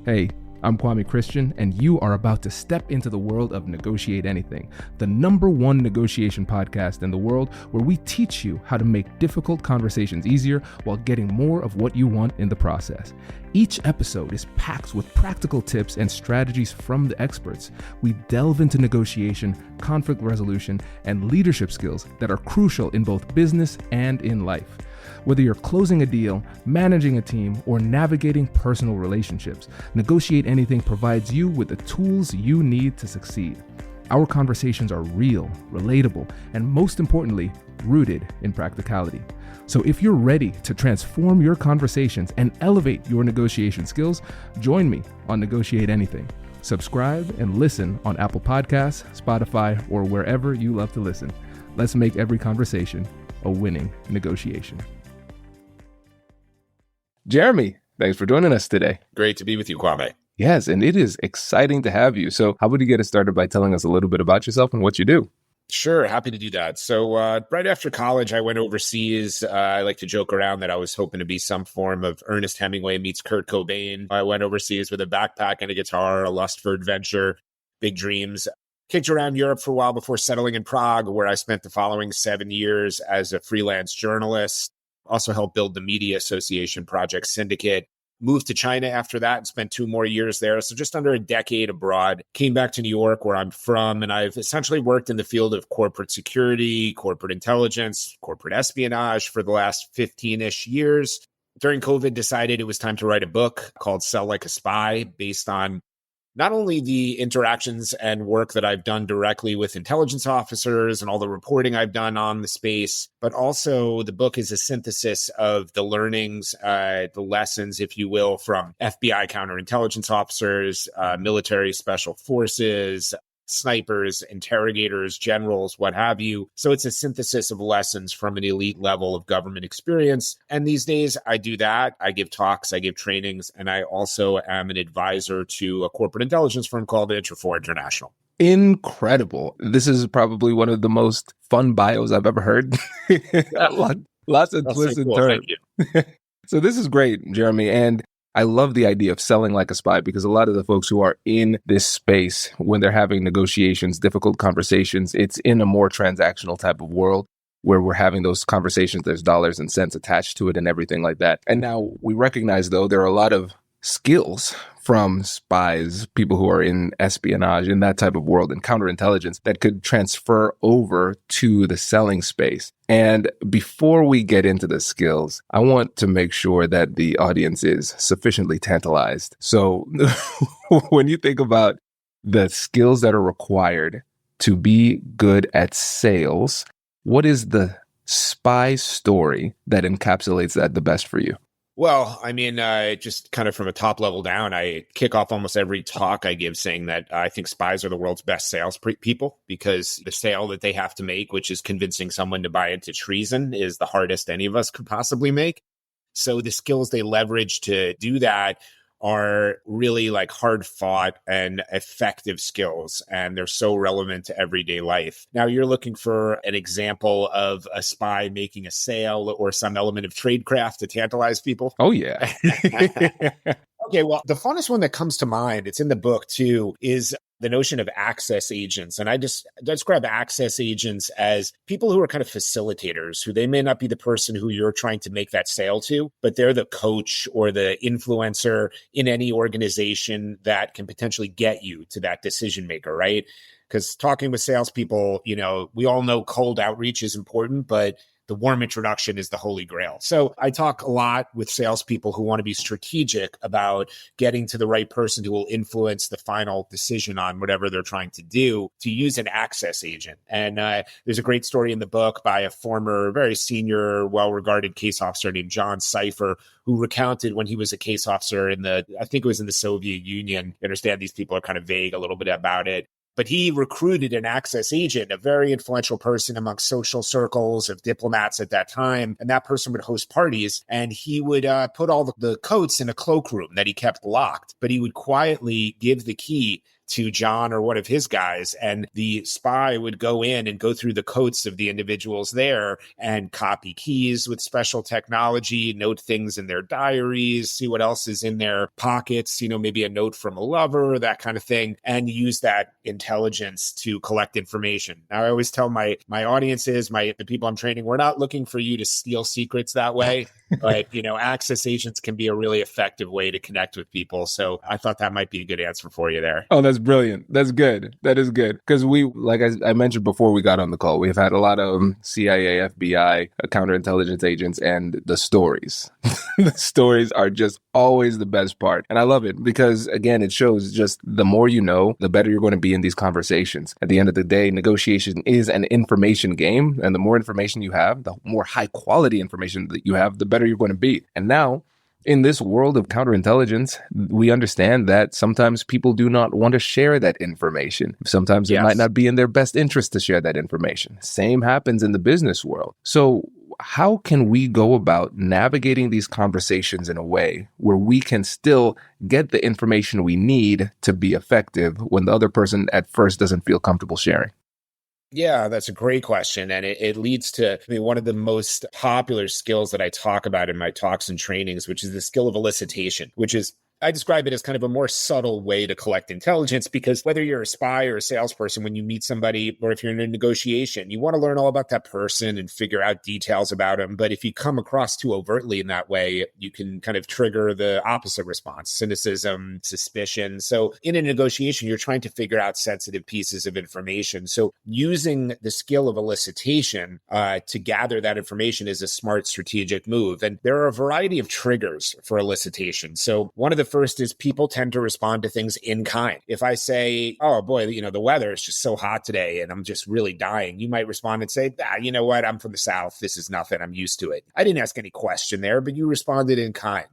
Hey, I'm Kwame Christian, and you are about to step into the world of Negotiate Anything, the #1 negotiation podcast in the world where we teach you how to make difficult conversations easier while getting more of what you want in the process. Each episode is packed with practical tips and strategies from the experts. We delve into negotiation, conflict resolution, and leadership skills that are crucial in both business and in life. Whether you're closing a deal, managing a team, or navigating personal relationships, Negotiate Anything provides you with the tools you need to succeed. Our conversations are real, relatable, and most importantly, rooted in practicality. So if you're ready to transform your conversations and elevate your negotiation skills, join me on Negotiate Anything. Subscribe and listen on Apple Podcasts, Spotify, or wherever you love to listen. Let's make every conversation a winning negotiation. Jeremy, thanks for joining us today. Great to be with you, Kwame. Yes, and it is exciting to have you. So how would you get us started by telling us a little bit about yourself and what you do? Sure, happy to do that. So right after college, I went overseas. I like to joke around that I was hoping to be some form of Ernest Hemingway meets Kurt Cobain. I went overseas with a backpack and a guitar, a lust for adventure, big dreams. Kicked around Europe for a while before settling in Prague, where I spent the following 7 years as a freelance journalist. Also helped build the Media Association Project Syndicate. Moved to China after that and spent 2 more years there. So just under a decade abroad. Came back to New York, where I'm from, and I've essentially worked in the field of corporate security, corporate intelligence, corporate espionage for the last 15-ish years. During COVID, decided it was time to write a book called Sell Like a Spy, based on not only the interactions and work that I've done directly with intelligence officers and all the reporting I've done on the space, but also the book is a synthesis of the learnings, the lessons, if you will, from FBI counterintelligence officers, military special forces, snipers, interrogators, generals, what have you. So it's a synthesis of lessons from an elite level of government experience. And these days I do that. I give talks, I give trainings, and I also am an advisor to a corporate intelligence firm called Interfor International. Incredible. This is probably one of the most fun bios I've ever heard. Lots of twists and turns. Thank you. So this is great, Jeremy. And I love the idea of selling like a spy, because a lot of the folks who are in this space, when they're having negotiations, difficult conversations, it's in a more transactional type of world where we're having those conversations. There's dollars and cents attached to it and everything like that. And now we recognize, though, there are a lot of skills from spies, people who are in espionage, in that type of world, and counterintelligence that could transfer over to the selling space. And before we get into the skills, I want to make sure that the audience is sufficiently tantalized. So when you think about the skills that are required to be good at sales, what is the spy story that encapsulates that the best for you? Well, I mean, just kind of from a top level down, I kick off almost every talk I give saying that I think spies are the world's best sales people, because the sale that they have to make, which is convincing someone to buy into treason, is the hardest any of us could possibly make. So the skills they leverage to do that are really like hard fought and effective skills, and they're so relevant to everyday life. Now, you're looking for an example of a spy making a sale or some element of tradecraft to tantalize people. Oh, yeah. Okay, well, the funnest one that comes to mind, it's in the book too, is the notion of access agents. And I describe access agents as people who are kind of facilitators, who they may not be the person who you're trying to make that sale to, but they're the coach or the influencer in any organization that can potentially get you to that decision maker, right? Because talking with salespeople, we all know cold outreach is important, but the warm introduction is the holy grail. So I talk a lot with salespeople who want to be strategic about getting to the right person who will influence the final decision on whatever they're trying to do, to use an access agent. And there's a great story in the book by a former, very senior, well-regarded case officer named John Cipher, who recounted when he was a case officer I think it was in the Soviet Union. I understand these people are kind of vague a little bit about it. But he recruited an access agent, a very influential person among social circles of diplomats at that time. And that person would host parties, and he would put all the coats in a cloakroom that he kept locked. But he would quietly give the key to John or one of his guys, and the spy would go in and go through the coats of the individuals there and copy keys with special technology, note things in their diaries, see what else is in their pockets, maybe a note from a lover, that kind of thing, and use that intelligence to collect information. Now, I always tell my audiences, the people I'm training, we're not looking for you to steal secrets that way. But, access agents can be a really effective way to connect with people. So I thought that might be a good answer for you there. Oh, that's brilliant. That's good. That is good. Because like I mentioned before we got on the call, we've had a lot of CIA, FBI, counterintelligence agents, and the stories. The stories are just always the best part. And I love it because, again, it shows just the more you know, the better you're going to be in these conversations. At the end of the day, negotiation is an information game. And the more information you have, the more high quality information that you have, the better you're going to be. And now, in this world of counterintelligence, we understand that sometimes people do not want to share that information. Sometimes it might not be in their best interest to share that information. Same happens in the business world. So how can we go about navigating these conversations in a way where we can still get the information we need to be effective when the other person at first doesn't feel comfortable sharing? Yeah, that's a great question. And it leads to one of the most popular skills that I talk about in my talks and trainings, which is the skill of elicitation, which is, I describe it as kind of a more subtle way to collect intelligence, because whether you're a spy or a salesperson, when you meet somebody, or if you're in a negotiation, you want to learn all about that person and figure out details about them. But if you come across too overtly in that way, you can kind of trigger the opposite response, cynicism, suspicion. So in a negotiation, you're trying to figure out sensitive pieces of information. So using the skill of elicitation to gather that information is a smart strategic move. And there are a variety of triggers for elicitation. So one of the first is people tend to respond to things in kind. If I say, oh boy, the weather is just so hot today and I'm just really dying, you might respond and say, you know what, I'm from the South. This is nothing. I'm used to it. I didn't ask any question there, but you responded in kind,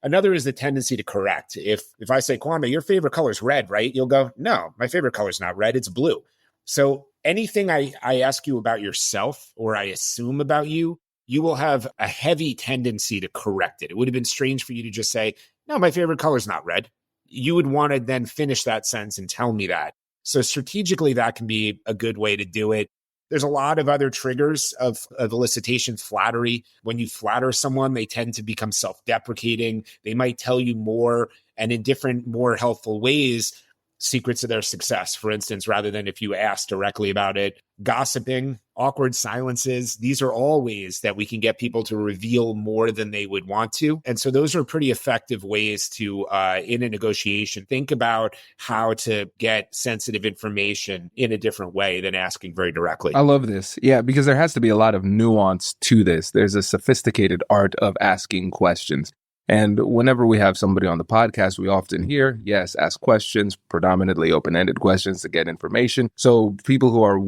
Another is the tendency to correct. If I say, Kwame, your favorite color is red, right? You'll go, no, my favorite color is not red. It's blue. So anything I ask you about yourself or I assume about you, you will have a heavy tendency to correct it. It would have been strange for you to just say, no, my favorite color is not red. You would want to then finish that sentence and tell me that. So strategically, that can be a good way to do it. There's a lot of other triggers of elicitation. Flattery. When you flatter someone, they tend to become self-deprecating. They might tell you more and in different, more helpful ways, secrets of their success, for instance, rather than if you ask directly about it. Gossiping, awkward silences, these are all ways that we can get people to reveal more than they would want to. And so those are pretty effective ways to, in a negotiation, think about how to get sensitive information in a different way than asking very directly. I love this. Yeah, because there has to be a lot of nuance to this. There's a sophisticated art of asking questions. And whenever we have somebody on the podcast, we often hear, yes, ask questions, predominantly open-ended questions to get information. So people who are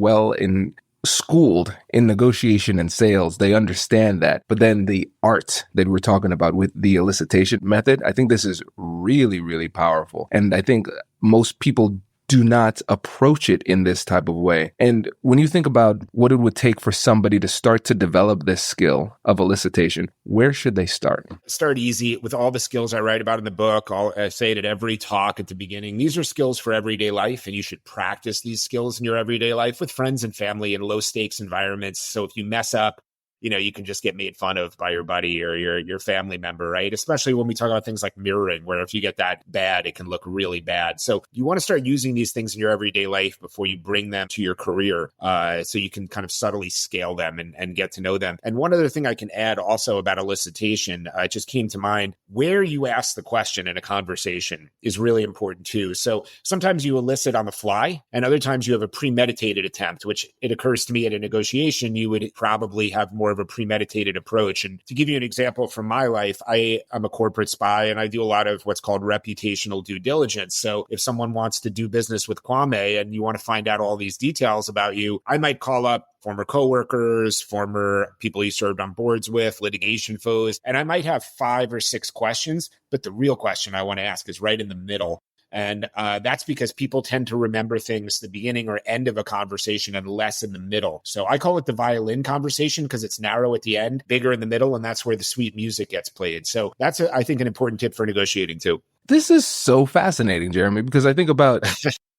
schooled in negotiation and sales, they understand that. But then the art that we're talking about with the elicitation method, I think this is really, really powerful. And I think most people do not approach it in this type of way. And when you think about what it would take for somebody to start to develop this skill of elicitation, where should they start? Start easy with all the skills I write about in the book. I say it at every talk at the beginning. These are skills for everyday life, and you should practice these skills in your everyday life with friends and family in low stakes environments. So if you mess up, you can just get made fun of by your buddy or your family member, right? Especially when we talk about things like mirroring, where if you get that bad, it can look really bad. So you want to start using these things in your everyday life before you bring them to your career, so you can kind of subtly scale them and get to know them. And one other thing I can add also about elicitation, it just came to mind, where you ask the question in a conversation is really important too. So sometimes you elicit on the fly, and other times you have a premeditated attempt, which it occurs to me at a negotiation, you would probably have more of a premeditated approach. And to give you an example from my life, I'm a corporate spy and I do a lot of what's called reputational due diligence. So if someone wants to do business with Kwame and you want to find out all these details about you, I might call up former coworkers, former people you served on boards with, litigation foes, and I might have 5 or 6 questions, but the real question I want to ask is right in the middle. And that's because people tend to remember things the beginning or end of a conversation and less in the middle. So I call it the violin conversation because it's narrow at the end, bigger in the middle, and that's where the sweet music gets played. So that's, I think, an important tip for negotiating too. This is so fascinating, Jeremy, because I think about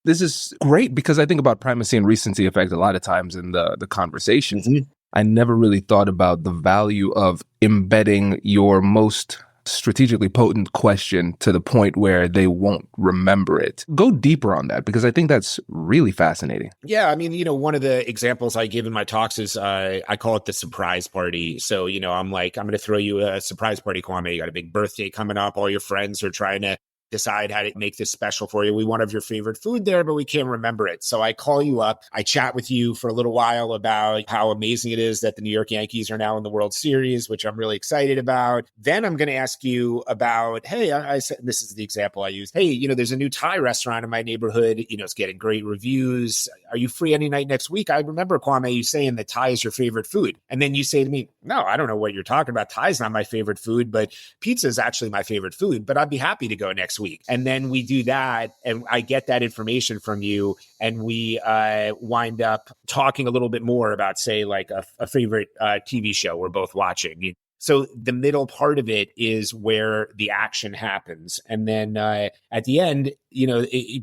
this is great because I think about primacy and recency effect a lot of times in the conversations. Mhm. I never really thought about the value of embedding your most strategically potent question to the point where they won't remember it. Go deeper on that because I think that's really fascinating. Yeah, I mean, one of the examples I give in my talks is I call it the surprise party. So, I'm like, I'm going to throw you a surprise party, Kwame. You got a big birthday coming up. All your friends are trying to decide how to make this special for you. We want to have your favorite food there, but we can't remember it. So I call you up. I chat with you for a little while about how amazing it is that the New York Yankees are now in the World Series, which I'm really excited about. Then I'm going to ask you about, hey, I said, this is the example I use. Hey, there's a new Thai restaurant in my neighborhood. It's getting great reviews. Are you free any night next week? I remember, Kwame, you saying that Thai is your favorite food. And then you say to me, no, I don't know what you're talking about. Thai is not my favorite food, but pizza is actually my favorite food, but I'd be happy to go next week. And then we do that and I get that information from you and we wind up talking a little bit more about, say, like a favorite TV show we're both watching. So the middle part of it is where the action happens. And then at the end,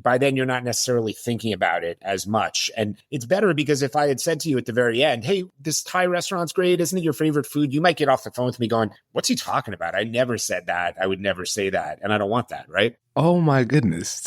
by then you're not necessarily thinking about it as much. And it's better because if I had said to you at the very end, hey, this Thai restaurant's great, isn't it your favorite food? You might get off the phone with me going, what's he talking about? I never said that. I would never say that. And I don't want that, right? Oh my goodness.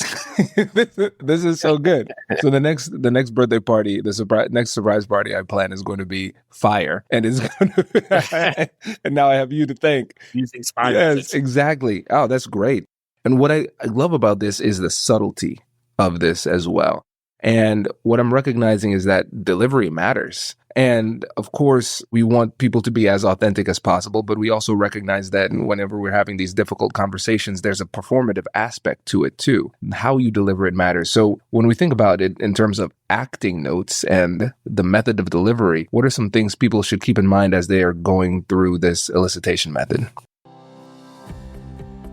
This is so good. So the next birthday party, next surprise party I plan is going to be fire. And it's going to and now I have you to thank. Using spy Yes, methods. exactly. Oh, that's great. And what I love about this is the subtlety of this as well. And what I'm recognizing is that delivery matters. And of course, we want people to be as authentic as possible, but we also recognize that whenever we're having these difficult conversations, there's a performative aspect to it too. How you deliver it matters. So when we think about it in terms of acting notes and the method of delivery, what are some things people should keep in mind as they are going through this elicitation method?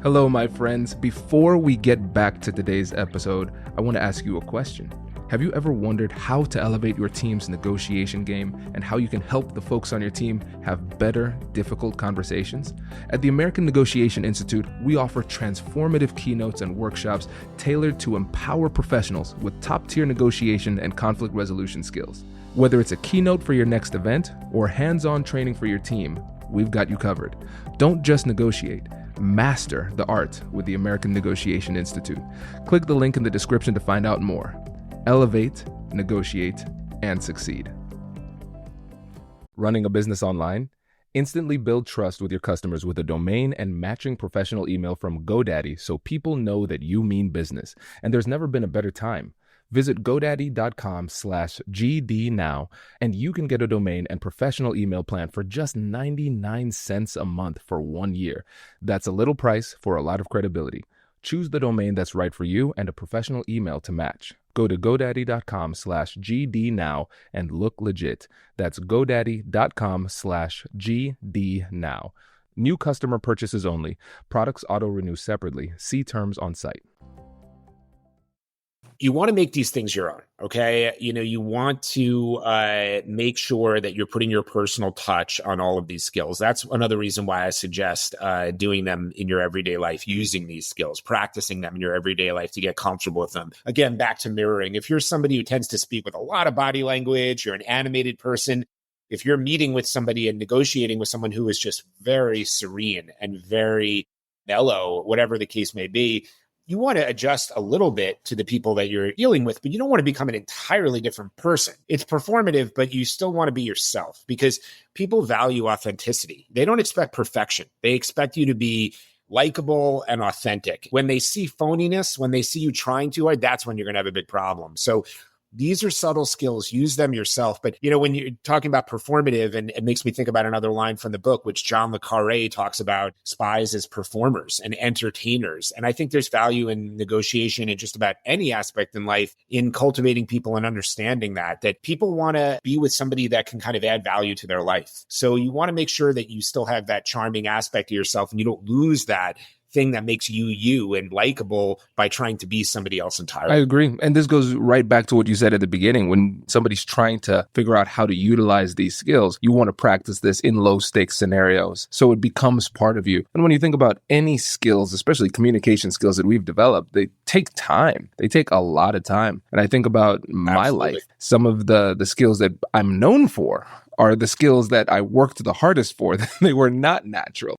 Hello, my friends. Before we get back to today's episode, I want to ask you a question. Have you ever wondered how to elevate your team's negotiation game and how you can help the folks on your team have better, difficult conversations? At the American Negotiation Institute, we offer transformative keynotes and workshops tailored to empower professionals with top-tier negotiation and conflict resolution skills. Whether it's a keynote for your next event or hands-on training for your team, we've got you covered. Don't just negotiate. Master the art with the American Negotiation Institute. Click the link in the description to find out more. Elevate, negotiate, and succeed. Running a business online? Instantly build trust with your customers with a domain and matching professional email from GoDaddy so people know that you mean business. And there's never been a better time. Visit godaddy.com/GD now, and you can get a domain and professional email plan for just 99 cents a month for 1 year. That's a little price for a lot of credibility. Choose the domain that's right for you and a professional email to match. Go to godaddy.com/GD now and look legit. That's godaddy.com/GD now. New customer purchases only. Products auto-renew separately. See terms on site. You want to make these things your own, okay? You want to make sure that you're putting your personal touch on all of these skills. That's another reason why I suggest doing them in your everyday life, using these skills, practicing them in your everyday life to get comfortable with them. Again, back to mirroring. If you're somebody who tends to speak with a lot of body language, you're an animated person, if you're meeting with somebody and negotiating with someone who is just very serene and very mellow, whatever the case may be, you want to adjust a little bit to the people that you're dealing with, but you don't want to become an entirely different person. It's performative, but you still want to be yourself because people value authenticity. They don't expect perfection. They expect you to be likable and authentic. When they see phoniness, when they see you trying too hard, that's when you're going to have a big problem. So these are subtle skills. Use them yourself. But, when you're talking about performative, and it makes me think about another line from the book, which John le Carré talks about spies as performers and entertainers. And I think there's value in negotiation in just about any aspect in life in cultivating people and understanding that people want to be with somebody that can kind of add value to their life. So you want to make sure that you still have that charming aspect of yourself and you don't lose that thing that makes you you and likable by trying to be somebody else I entirely. agree. And this goes right back to what you said at the beginning. When somebody's trying to figure out how to utilize these skills, you want to practice this in low stakes scenarios. So it becomes part of you. And when you think about any skills, especially communication skills that we've developed, they take time. They take a lot of time. And I think about my Absolutely. life, some of the skills that I'm known for are the skills that I worked the hardest for. They were not natural.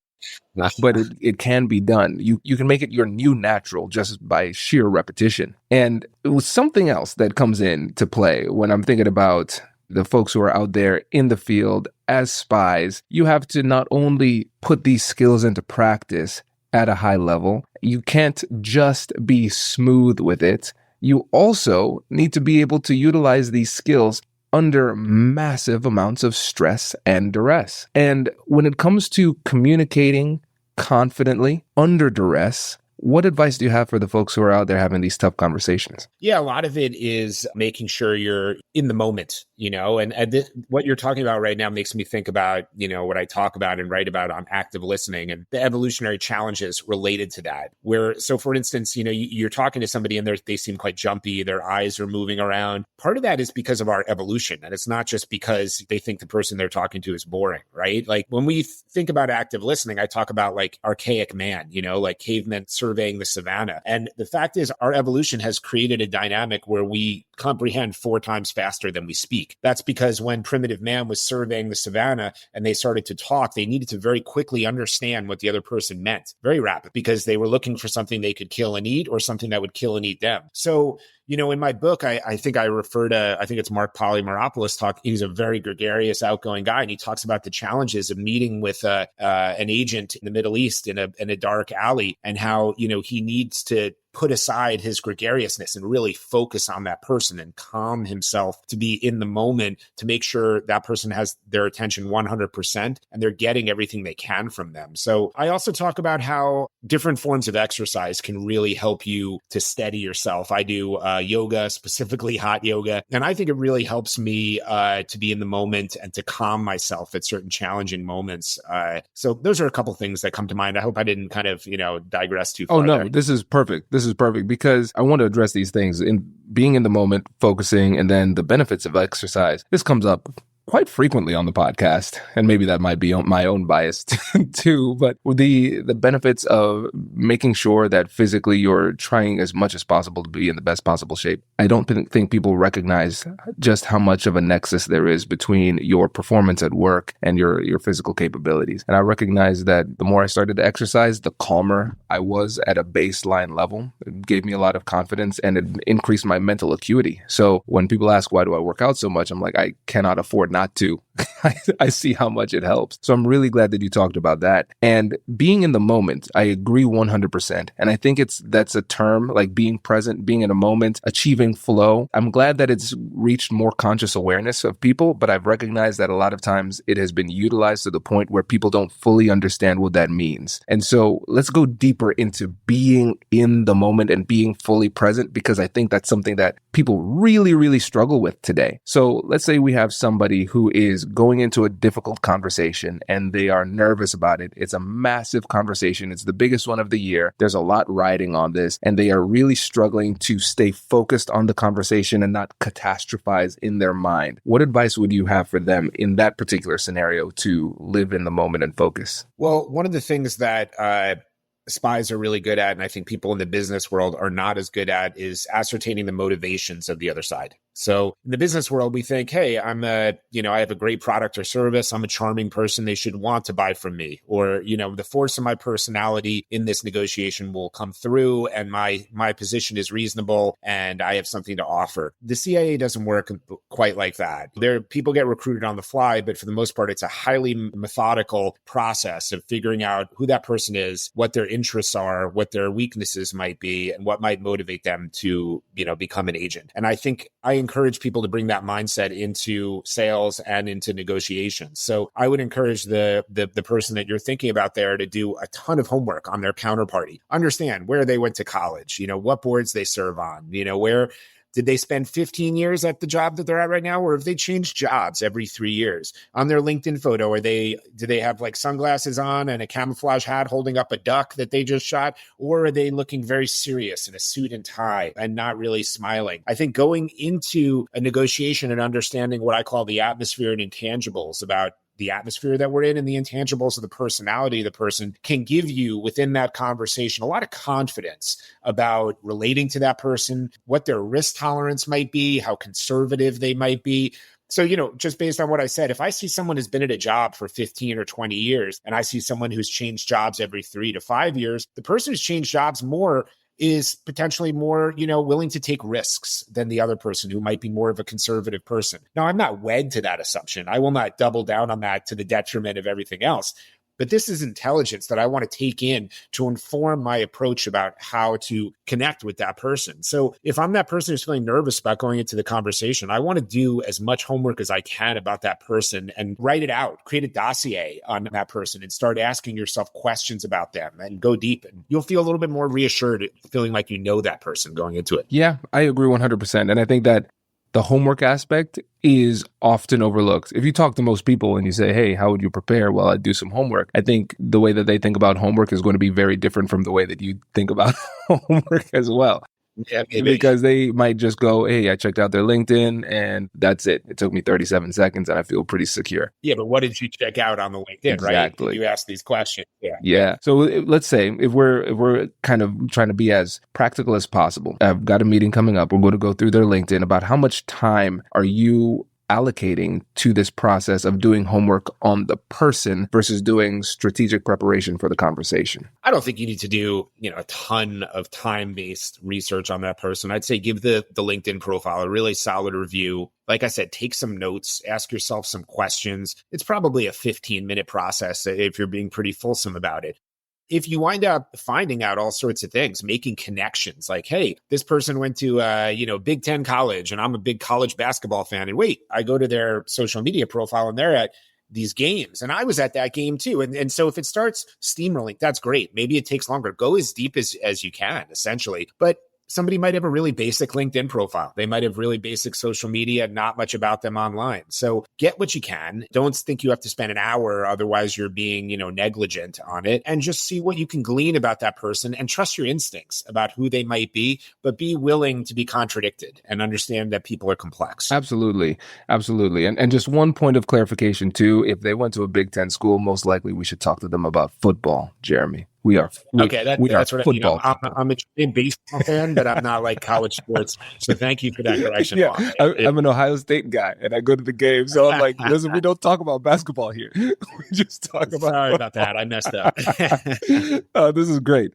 But it can be done. You can make it your new natural just by sheer repetition. And it was something else that comes into play when I'm thinking about the folks who are out there in the field as spies. You have to not only put these skills into practice at a high level, you can't just be smooth with it. You also need to be able to utilize these skills under massive amounts of stress and duress. And when it comes to communicating confidently under duress, what advice do you have for the folks who are out there having these tough conversations? Yeah, a lot of it is making sure you're in the moment, and what you're talking about right now makes me think about, what I talk about and write about on active listening and the evolutionary challenges related to that. So for instance, you're talking to somebody and they seem quite jumpy, their eyes are moving around. Part of that is because of our evolution. And it's not just because they think the person they're talking to is boring, right? Like when we think about active listening, I talk about like archaic man, like cavemen surveying the savannah. And the fact is our evolution has created a dynamic where we comprehend 4 times faster than we speak. That's because when primitive man was surveying the savannah and they started to talk, they needed to very quickly understand what the other person meant, very rapid, because they were looking for something they could kill and eat or something that would kill and eat them. So, in my book, I think I refer to, I think it's Mark Polymeropoulos talk. He's a very gregarious, outgoing guy. And he talks about the challenges of meeting with an agent in the Middle East in a dark alley and how, he needs to put aside his gregariousness and really focus on that person and calm himself to be in the moment to make sure that person has their attention 100% and they're getting everything they can from them. So I also talk about how different forms of exercise can really help you to steady yourself. I do yoga, specifically hot yoga, and I think it really helps me to be in the moment and to calm myself at certain challenging moments. So those are a couple things that come to mind. I hope I didn't kind of, digress too far. Oh, no, there. This is perfect. This is perfect because I want to address these things in being in the moment, focusing, and then the benefits of exercise. This comes up quite frequently on the podcast, and maybe that might be my own bias too, but the benefits of making sure that physically you're trying as much as possible to be in the best possible shape. I don't think people recognize just how much of a nexus there is between your performance at work and your physical capabilities. And I recognize that the more I started to exercise, the calmer I was at a baseline level. It gave me a lot of confidence and it increased my mental acuity. So when people ask, why do I work out so much? I'm like, I cannot afford not to. I see how much it helps. So I'm really glad that you talked about that. And being in the moment, I agree 100%. And I think that's a term like being present, being in a moment, achieving flow. I'm glad that it's reached more conscious awareness of people, but I've recognized that a lot of times it has been utilized to the point where people don't fully understand what that means. And so let's go deeper into being in the moment and being fully present, because I think that's something that people really, really struggle with today. So let's say we have somebody who is going into a difficult conversation and they are nervous about it. It's a massive conversation. It's the biggest one of the year. There's a lot riding on this, and they are really struggling to stay focused on the conversation and not catastrophize in their mind. What advice would you have for them in that particular scenario to live in the moment and focus? Well, one of the things that spies are really good at, and I think people in the business world are not as good at, is ascertaining the motivations of the other side. So in the business world, we think, hey, I have a great product or service. I'm a charming person. They should want to buy from me. Or, the force of my personality in this negotiation will come through and my position is reasonable and I have something to offer. The CIA doesn't work quite like that. People get recruited on the fly, but for the most part, it's a highly methodical process of figuring out who that person is, what their interests are, what their weaknesses might be, and what might motivate them to, become an agent. And I think I encourage people to bring that mindset into sales and into negotiations. So I would encourage the person that you're thinking about there to do a ton of homework on their counterparty. Understand where they went to college, what boards they serve on, where Did they spend 15 years at the job that they're at right now? Or have they changed jobs every 3 years? On their LinkedIn photo, do they have like sunglasses on and a camouflage hat holding up a duck that they just shot? Or are they looking very serious in a suit and tie and not really smiling? I think going into a negotiation and understanding what I call the atmosphere and intangibles about the atmosphere that we're in and the intangibles of the personality of the person can give you within that conversation a lot of confidence about relating to that person, what their risk tolerance might be, how conservative they might be. So, just based on what I said, if I see someone who's been at a job for 15 or 20 years and I see someone who's changed jobs every 3 to 5 years, the person who's changed jobs more is potentially more, willing to take risks than the other person who might be more of a conservative person. Now, I'm not wed to that assumption. I will not double down on that to the detriment of everything else. But this is intelligence that I want to take in to inform my approach about how to connect with that person. So if I'm that person who's feeling nervous about going into the conversation, I want to do as much homework as I can about that person and write it out, create a dossier on that person and start asking yourself questions about them and go deep. And you'll feel a little bit more reassured, feeling like you know that person going into it. Yeah, I agree 100%. And I think that the homework aspect is often overlooked. If you talk to most people and you say, hey, how would you prepare? Well, I do some homework. I think the way that they think about homework is going to be very different from the way that you think about homework as well. Yeah, maybe. Because they might just go, hey, I checked out their LinkedIn and that's it. It took me 37 seconds and I feel pretty secure. Yeah, but what did you check out on the LinkedIn, Exactly. right? You ask these questions. Yeah. So let's say if we're kind of trying to be as practical as possible, I've got a meeting coming up. We're going to go through their LinkedIn about how much time are you allocating to this process of doing homework on the person versus doing strategic preparation for the conversation? I don't think you need to do, a ton of time-based research on that person. I'd say give the LinkedIn profile a really solid review. Like I said, take some notes, ask yourself some questions. It's probably a 15-minute process if you're being pretty fulsome about it. If you wind up finding out all sorts of things, making connections like, hey, this person went to, Big Ten college and I'm a big college basketball fan. And wait, I go to their social media profile and they're at these games and I was at that game too. And so if it starts steamrolling, that's great. Maybe it takes longer. Go as deep as you can, essentially. But somebody might have a really basic LinkedIn profile. They might have really basic social media, not much about them online. So get what you can. Don't think you have to spend an hour. Otherwise, you're being, negligent on it. And just see what you can glean about that person and trust your instincts about who they might be, but be willing to be contradicted and understand that people are complex. Absolutely. Absolutely. And just one point of clarification too, if they went to a Big Ten school, most likely we should talk to them about football, Jeremy. That's what football. I'm a baseball fan, but I'm not like college sports. So thank you for that correction. Yeah, I'm an Ohio State guy, and I go to the game. So I'm like, listen, we don't talk about basketball here. We just talk about. Sorry about that. I messed up. This is great.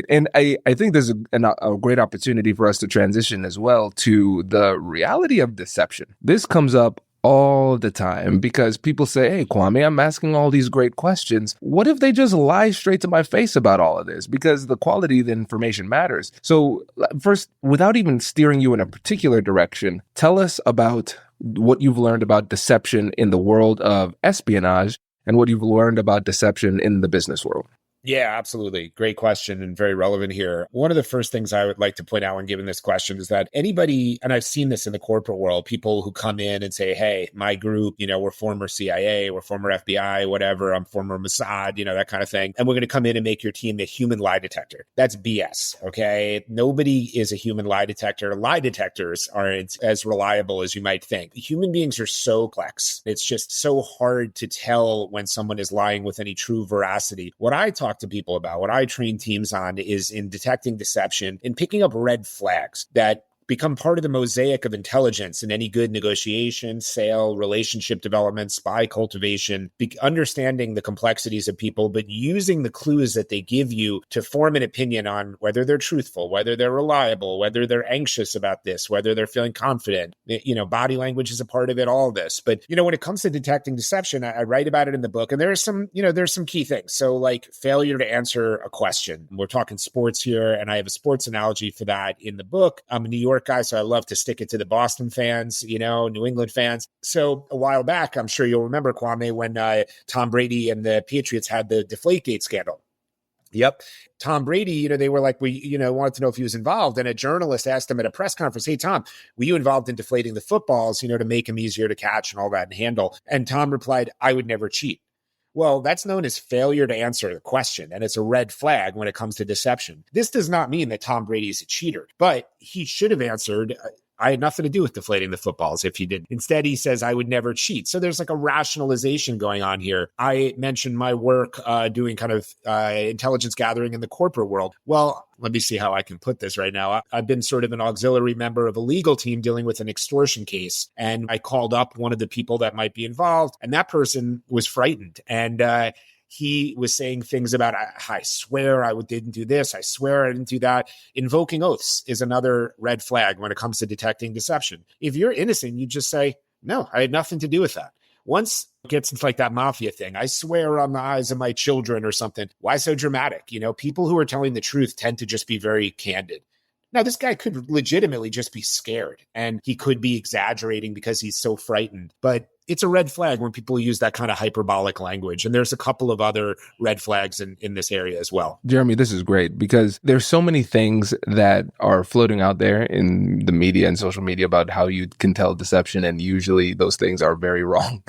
And I think there's a great opportunity for us to transition as well to the reality of deception. This comes up all the time because people say, hey, Kwame, I'm asking all these great questions. What if they just lie straight to my face about all of this? Because the quality of the information matters. So first, without even steering you in a particular direction, tell us about what you've learned about deception in the world of espionage and what you've learned about deception in the business world. Yeah, absolutely. Great question and very relevant here. One of the first things I would like to point out when giving this question is that anybody, and I've seen this in the corporate world, people who come in and say, hey, my group, we're former CIA, we're former FBI, whatever, I'm former Mossad, that kind of thing. And we're going to come in and make your team a human lie detector. That's BS, okay? Nobody is a human lie detector. Lie detectors aren't as reliable as you might think. Human beings are so complex. It's just so hard to tell when someone is lying with any true veracity. What I talk to people about, what I train teams on is in detecting deception and picking up red flags that become part of the mosaic of intelligence in any good negotiation, sale, relationship development, spy cultivation, understanding the complexities of people, but using the clues that they give you to form an opinion on whether they're truthful, whether they're reliable, whether they're anxious about this, whether they're feeling confident. Body language is a part of it, all this. But, when it comes to detecting deception, I write about it in the book, and there's some key things. So like failure to answer a question. We're talking sports here, and I have a sports analogy for that in the book. I'm a New York guy, so I love to stick it to the Boston fans, New England fans. So a while back, I'm sure you'll remember, Kwame, when Tom Brady and the Patriots had the Deflategate scandal. Yep. Tom Brady, they were like, wanted to know if he was involved. And a journalist asked him at a press conference, hey, Tom, were you involved in deflating the footballs, to make them easier to catch and all that and handle? And Tom replied, I would never cheat. Well, that's known as failure to answer the question, and it's a red flag when it comes to deception. This does not mean that Tom Brady is a cheater, but he should have answered, I had nothing to do with deflating the footballs if he did. Instead, he says, I would never cheat. So there's like a rationalization going on here. I mentioned my work doing kind of intelligence gathering in the corporate world. Well, let me see how I can put this right now. I've been sort of an auxiliary member of a legal team dealing with an extortion case. And I called up one of the people that might be involved, and that person was frightened. And he was saying things about, I swear I didn't do this. I swear I didn't do that. Invoking oaths is another red flag when it comes to detecting deception. If you're innocent, you just say, no, I had nothing to do with that. Once it gets into like that mafia thing, I swear on the eyes of my children or something. Why so dramatic? People who are telling the truth tend to just be very candid. Now, this guy could legitimately just be scared, and he could be exaggerating because he's so frightened. But it's a red flag when people use that kind of hyperbolic language. And there's a couple of other red flags in this area as well. Jeremy, this is great because there's so many things that are floating out there in the media and social media about how you can tell deception. And usually those things are very wrong,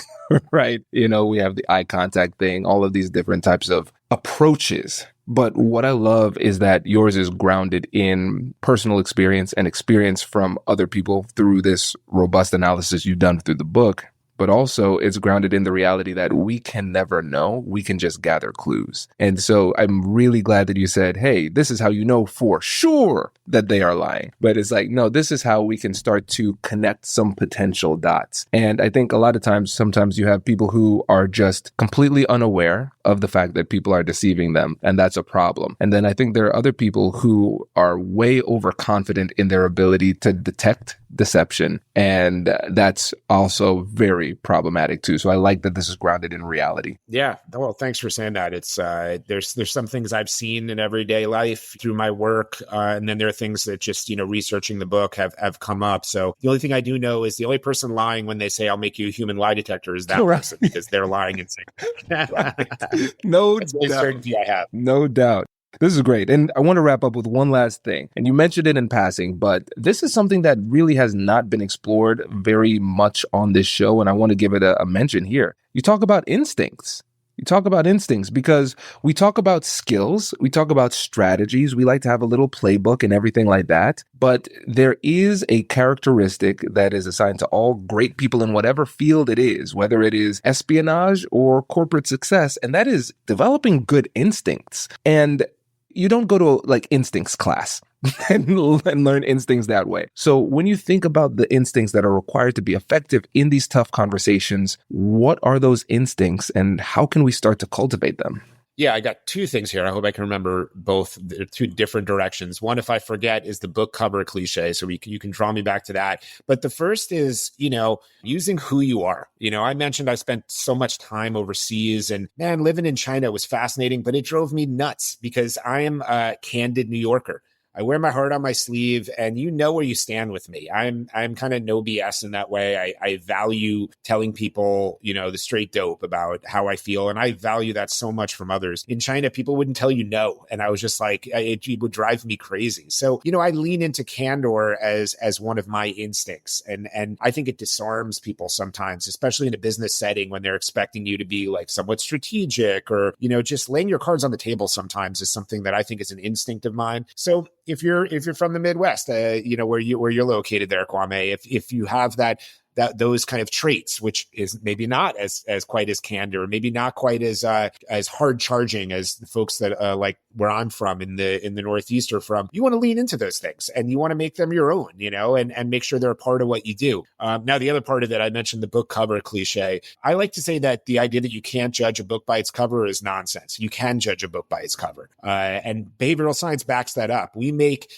right? We have the eye contact thing, all of these different types of approaches. But what I love is that yours is grounded in personal experience and experience from other people through this robust analysis you've done through the book. But also it's grounded in the reality that we can never know. We can just gather clues. And so I'm really glad that you said, hey, this is how you know for sure that they are lying. But it's like, no, this is how we can start to connect some potential dots. And I think a lot of times, sometimes you have people who are just completely unaware of the fact that people are deceiving them. And that's a problem. And then I think there are other people who are way overconfident in their ability to detect deception. And that's also very problematic too. So I like that this is grounded in reality. Yeah. Well, thanks for saying that. It's there's some things I've seen in everyday life through my work. And then there are things that just, researching the book have come up. So the only thing I do know is the only person lying when they say I'll make you a human lie detector is that person, because they're lying and saying no That's the certainty I have. No doubt. This is great. And I want to wrap up with one last thing. And you mentioned it in passing, but this is something that really has not been explored very much on this show. And I want to give it a mention here. You talk about instincts. Because we talk about skills, we talk about strategies, we like to have a little playbook and everything like that. But there is a characteristic that is assigned to all great people in whatever field it is, whether it is espionage or corporate success, and that is developing good instincts. And you don't go to like instincts class and learn instincts that way. So when you think about the instincts that are required to be effective in these tough conversations, what are those instincts and how can we start to cultivate them? Yeah, I got two things here. I hope I can remember both. They're two different directions. One, if I forget, is the book cover cliche. So you can draw me back to that. But the first is, using who you are. I mentioned I spent so much time overseas, and man, living in China was fascinating, but it drove me nuts because I am a candid New Yorker. I wear my heart on my sleeve, and you know where you stand with me. I'm kind of no BS in that way. I value telling people, the straight dope about how I feel, and I value that so much from others. In China, people wouldn't tell you no, and I was just like, it would drive me crazy. So, I lean into candor as one of my instincts, and I think it disarms people sometimes, especially in a business setting when they're expecting you to be like somewhat strategic or, just laying your cards on the table sometimes is something that I think is an instinct of mine. So if you're from the Midwest, where you're located there, Kwame, if you have those kind of traits, which is maybe not as quite as candor, maybe not quite as hard charging as the folks that like where I'm from in the Northeast are from, you want to lean into those things and you want to make them your own, and make sure they're a part of what you do. Now, the other part of it, I mentioned the book cover cliche. I like to say that the idea that you can't judge a book by its cover is nonsense. You can judge a book by its cover, and behavioral science backs that up. We make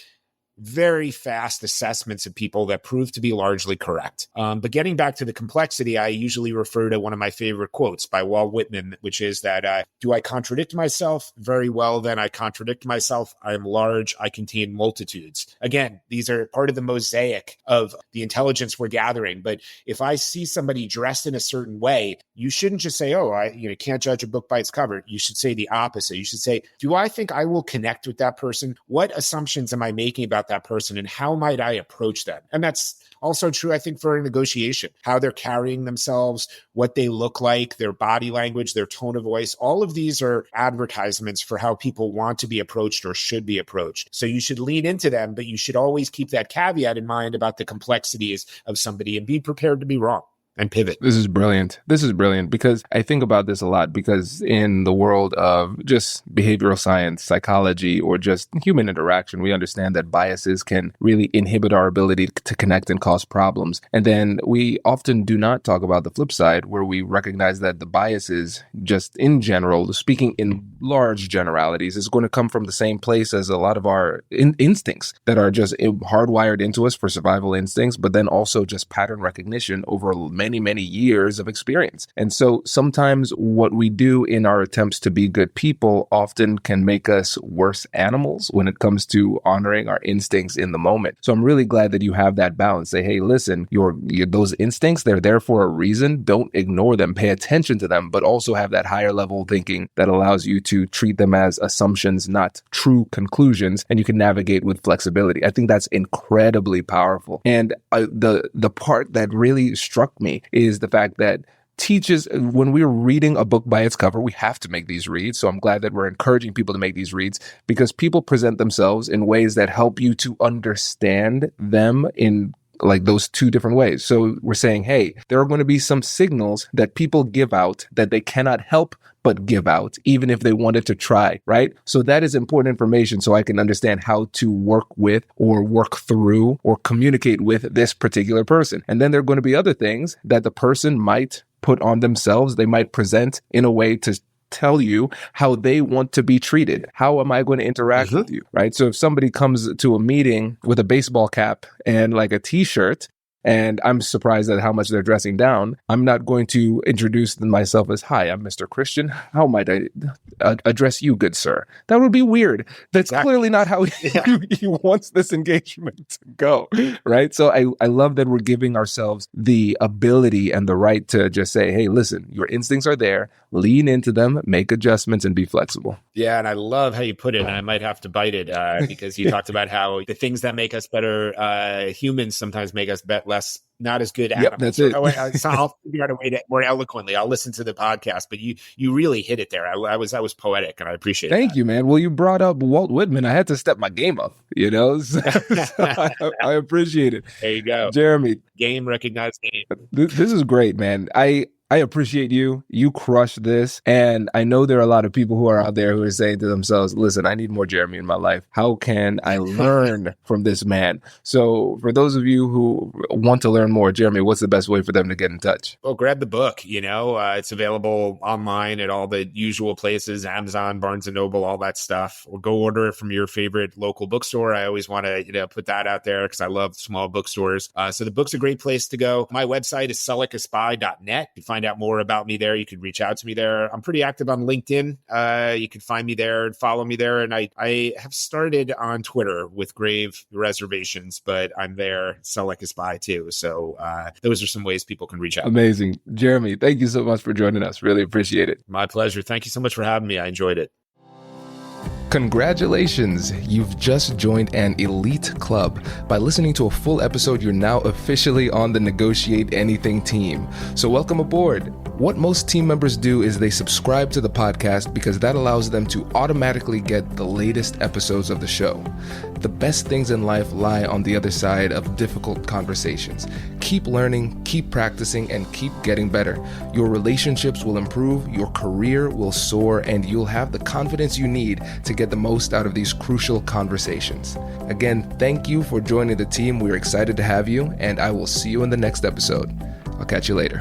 very fast assessments of people that prove to be largely correct. But getting back to the complexity, I usually refer to one of my favorite quotes by Walt Whitman, which is that, do I contradict myself? Very well, then I contradict myself. I am large. I contain multitudes. Again, these are part of the mosaic of the intelligence we're gathering. But if I see somebody dressed in a certain way, you shouldn't just say, oh, I can't judge a book by its cover. You should say the opposite. You should say, do I think I will connect with that person? What assumptions am I making about that person, and how might I approach them? And that's also true, I think, for a negotiation, how they're carrying themselves, what they look like, their body language, their tone of voice. All of these are advertisements for how people want to be approached or should be approached. So you should lean into them, but you should always keep that caveat in mind about the complexities of somebody and be prepared to be wrong and pivot. This is brilliant. This is brilliant because I think about this a lot, because in the world of just behavioral science, psychology, or just human interaction, we understand that biases can really inhibit our ability to connect and cause problems. And then we often do not talk about the flip side, where we recognize that the biases, just in general, speaking in large generalities, is going to come from the same place as a lot of our instincts that are just hardwired into us for survival instincts, but then also just pattern recognition over many years of experience. And so sometimes what we do in our attempts to be good people often can make us worse animals when it comes to honoring our instincts in the moment. So I'm really glad that you have that balance. Say, hey, listen, your those instincts, they're there for a reason. Don't ignore them. Pay attention to them, but also have that higher level thinking that allows you to treat them as assumptions, not true conclusions, and you can navigate with flexibility. I think that's incredibly powerful. And the part that really struck me is the fact that teaches, when we're reading a book by its cover, we have to make these reads. So I'm glad that we're encouraging people to make these reads, because people present themselves in ways that help you to understand them in like those two different ways. So we're saying, hey, there are going to be some signals that people give out that they cannot help but give out, even if they wanted to try, right? So that is important information, so I can understand how to work with or work through or communicate with this particular person. And then there are going to be other things that the person might put on themselves. They might present in a way to tell you how they want to be treated. How am I going to interact with you, right? So if somebody comes to a meeting with a baseball cap and like a t-shirt, and I'm surprised at how much they're dressing down, I'm not going to introduce myself as, hi, I'm Mr. Christian. How might I address you, good sir? That would be weird. That's clearly not how he wants this engagement to go, right? So I love that we're giving ourselves the ability and the right to just say, hey, listen, your instincts are there. Lean into them, make adjustments, and be flexible. Yeah, and I love how you put it, and I might have to bite it because you talked about how the things that make us better humans sometimes make us less, not as good animals. Yep, that's it. So I'll figure out a way to more eloquently. I'll listen to the podcast, but you really hit it there. I was poetic, and I appreciate it. Thank you, man. Well, you brought up Walt Whitman. I had to step my game up, So I appreciate it. There you go. Jeremy. Game recognized game. This is great, man. I appreciate you. You crushed this. And I know there are a lot of people who are out there who are saying to themselves, listen, I need more Jeremy in my life. How can I learn from this man? So for those of you who want to learn more, Jeremy, what's the best way for them to get in touch? Well, grab the book. It's available online at all the usual places, Amazon, Barnes & Noble, all that stuff. Or go order it from your favorite local bookstore. I always want to put that out there because I love small bookstores. So the book's a great place to go. My website is sellecaspy.net. You find out more about me there. You can reach out to me there. I'm pretty active on LinkedIn. You can find me there and follow me there. And I have started on Twitter with grave reservations, but I'm there, Sell Like a Spy too. So those are some ways people can reach out. Amazing. Jeremy, thank you so much for joining us. Really appreciate it. My pleasure. Thank you so much for having me. I enjoyed it. Congratulations! You've just joined an elite club. By listening to a full episode, you're now officially on the Negotiate Anything team. So welcome aboard. What most team members do is they subscribe to the podcast because that allows them to automatically get the latest episodes of the show. The best things in life lie on the other side of difficult conversations. Keep learning, keep practicing, and keep getting better. Your relationships will improve, your career will soar, and you'll have the confidence you need to get the most out of these crucial conversations. Again, thank you for joining the team. We're excited to have you, and I will see you in the next episode. I'll catch you later.